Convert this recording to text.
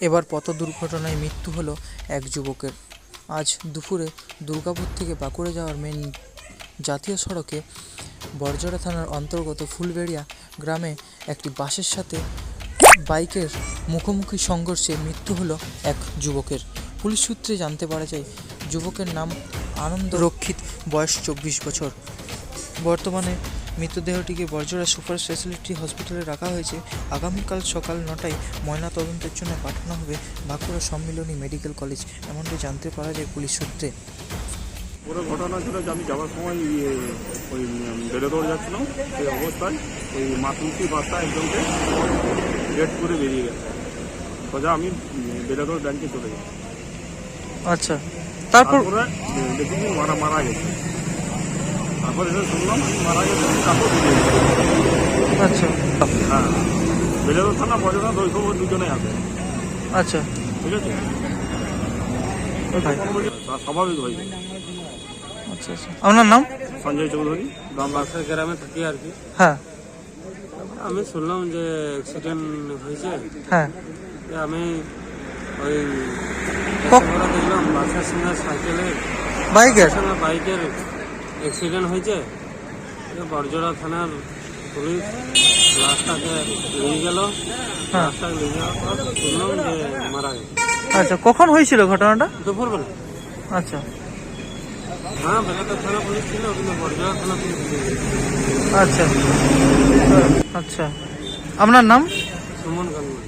এবার পথ দুর্ঘটনায় মৃত্যু হলো এক যুবকের। আজ দুপুরে দুর্গাপুর থেকে বাঁকুড়া যাওয়ার মেন জাতীয় সড়কে বড়জোড়া থানার অন্তর্গত ফুলবেড়িয়া গ্রামে একটি বাসের সাথে বাইকের মুখোমুখি সংঘর্ষে মৃত্যু হলো এক যুবকের। পুলিশ সূত্রে জানতে পারা যায়, যুবকের নাম আনন্দ রক্ষিত, বয়স 24 বছর। বর্তমানে মৃতদেহটিকে বড়জোড়া সুপার স্পেশালিটি হসপিটালে রাখা হয়েছে। আগামীকাল সকাল 9টায় ময়নাতদন্তের জন্য পাঠানো হবে বাঁকুড়া সম্মিলনী মেডিকেল কলেজ, এমনটি জানতে পারা যায় পুলিশ সূত্রে। পুরো ঘটনা ছিল যে আমি যাওয়ার সময় ওই বেলেদৌড় যাচ্ছিলাম, সেই অবস্থায় ওই মাতুলসি বাসটা একজনকে গেট করে বেরিয়ে গেছে। সোজা আমি বেলেদৌড় ব্যাংকে চলে যাই। আচ্ছা, তারপরে দেখি মারা গেছে। তারপর এসে শুনলাম মারা গেছে, তারপর বেরিয়ে গেছে। আচ্ছা, হ্যাঁ, বেলেদৌড় থানা বড়জোড়া দৈখবর দুজনেই আছে। আচ্ছা, ঠিক আছে, স্বাভাবিক হয়ে যায়। আচ্ছা আচ্ছা। আপনার নাম? সঞ্জয় চৌধুরী, বাসার গ্রামে থাকি আর কি। হ্যাঁ আমি শুনলাম যে অ্যাক্সিডেন্ট হয়েছে। হ্যাঁ। আমি ওই দেখলাম বাসের সঙ্গে বাইকের সঙ্গে বাইকের অ্যাক্সিডেন্ট হয়েছে। বড়জোড়া থানার পুলিশ লাশটাকে নিয়ে গেল। লাশটাকে নিয়ে যাওয়ার পর শুনলাম যে মারা গেছে। আচ্ছা, কখন হয়েছিল ঘটনাটা? দুপুরবেলা। আচ্ছা হ্যাঁ, বেলাকার থানা পুলিশ ছিল, কিন্তু বড়জোড়া থানা পুলিশ ছিল। আচ্ছা আচ্ছা। আপনার নাম? সুমন গাঙ্গুলি।